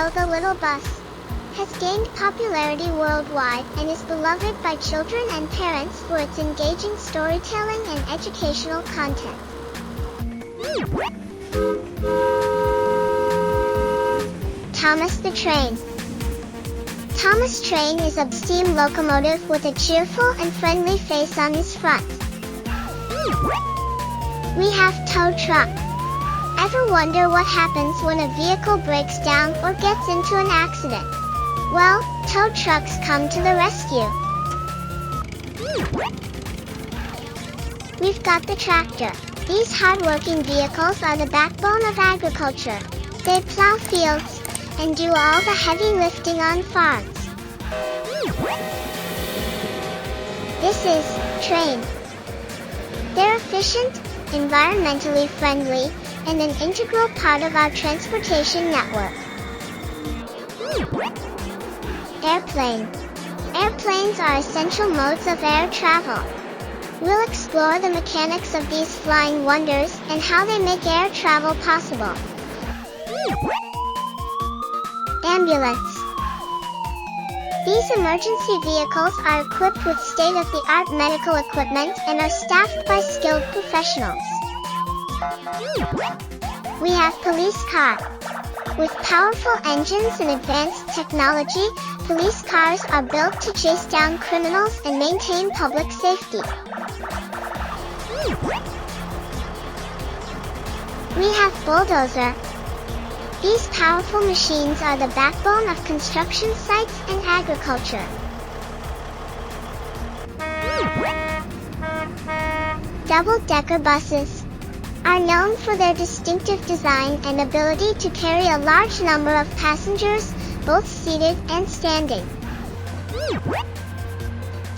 Telo the Little Bus has gained popularity worldwide and is beloved by children and parents for its engaging storytelling and educational content. Thomas the Train. Thomas Train is a steam locomotive with a cheerful and friendly face on his front. We have tow truck. Ever wonder what happens when a vehicle breaks down or gets into an accident? Well, tow trucks come to the rescue. We've got the tractor. These hard-working vehicles are the backbone of agriculture. They plow fields and do all the heavy lifting on farms. This is train. They're efficient, environmentally friendly, and an integral part of our transportation network. Airplane. Airplanes are essential modes of air travel. We'll explore the mechanics of these flying wonders and how they make air travel possible. Ambulance. These emergency vehicles are equipped with state-of-the-art medical equipment and are staffed by skilled professionals. We have police car. With powerful engines and advanced technology, police cars are built to chase down criminals and maintain public safety. We have bulldozer. These powerful machines are the backbone of construction sites and agriculture. Double-decker buses are known for their distinctive design and ability to carry a large number of passengers, both seated and standing.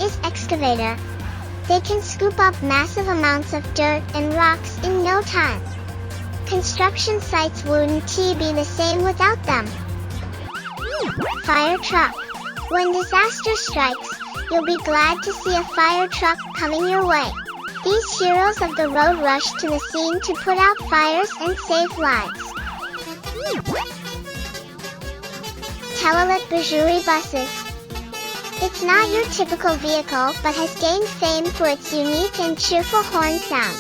Is excavator. They can scoop up massive amounts of dirt and rocks in no time. Construction sites wouldn't be the same without them. Fire truck. When disaster strikes, you'll be glad to see a fire truck coming your way. These heroes of the road rush to the scene to put out fires and save lives. Telolet buses. It's not your typical vehicle but has gained fame for its unique and cheerful horn sound.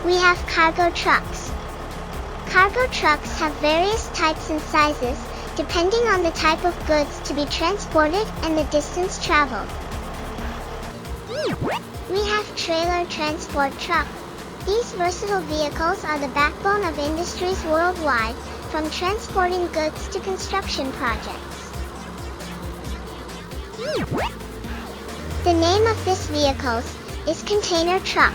We have cargo trucks. Cargo trucks have various types and sizes, depending on the type of goods to be transported and the distance traveled. We have trailer transport truck. These versatile vehicles are the backbone of industries worldwide, from transporting goods to construction projects. The name of this vehicle is container truck.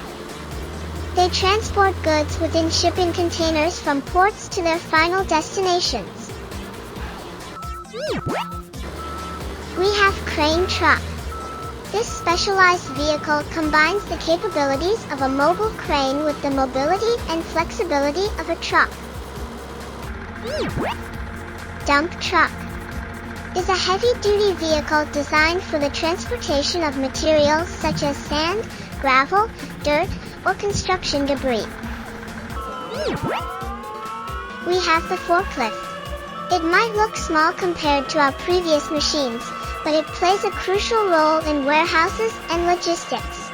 They transport goods within shipping containers from ports to their final destinations. We have crane truck. This specialized vehicle combines the capabilities of a mobile crane with the mobility and flexibility of a truck. Dump truck is a heavy-duty vehicle designed for the transportation of materials such as sand, gravel, dirt, or construction debris. We have the forklift. It might look small compared to our previous machines, but it plays a crucial role in warehouses and logistics.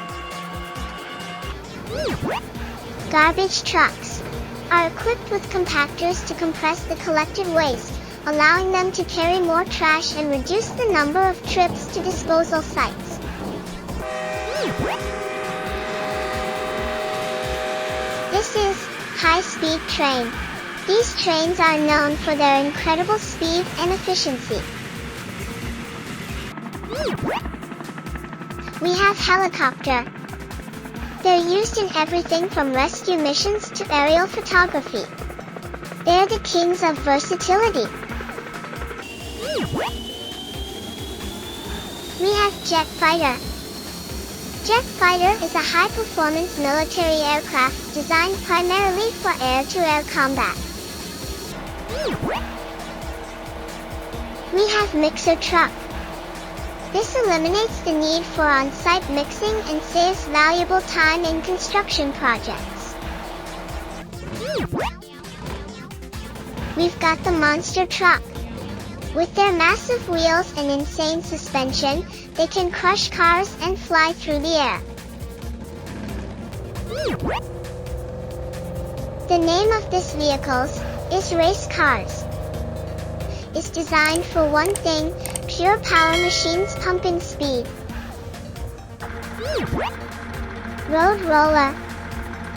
Garbage trucks are equipped with compactors to compress the collected waste, allowing them to carry more trash and reduce the number of trips to disposal sites. This is high-speed train. These trains are known for their incredible speed and efficiency. We have helicopter. They're used in everything from rescue missions to aerial photography. They're the kings of versatility. We have jet fighter. Jet fighter is a high-performance military aircraft designed primarily for air-to-air combat. We have mixer truck. This eliminates the need for on-site mixing and saves valuable time in construction projects. we've got the monster truck. With their massive wheels and insane suspension, they can crush cars and fly through the air. The name of this vehicle is race cars. It's designed for one thing, pure power machines pumping speed. Road roller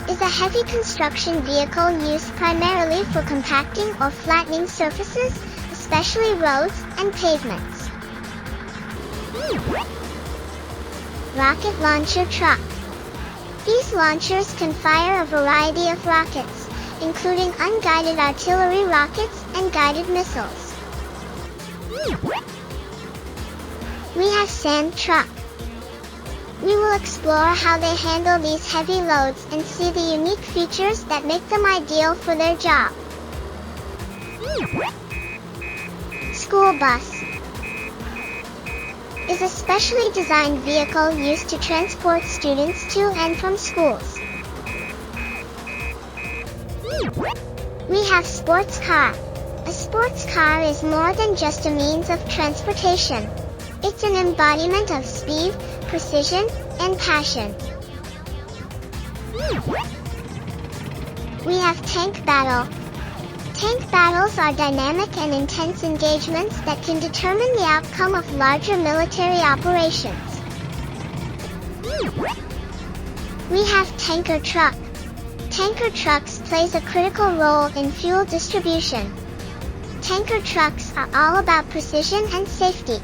is a heavy construction vehicle used primarily for compacting or flattening surfaces, especially roads and pavements. Rocket launcher truck. These launchers can fire a variety of rockets, including unguided artillery rockets and guided missiles. We have sand truck. We will explore how they handle these heavy loads and see the unique features that make them ideal for their job. School bus is a specially designed vehicle used to transport students to and from schools. We have sports car. A sports car is more than just a means of transportation. It's an embodiment of speed, precision, and passion. We have tank battle. Tank battles are dynamic and intense engagements that can determine the outcome of larger military operations. We have tanker truck. Tanker trucks plays a critical role in fuel distribution. Tanker trucks are all about precision and safety.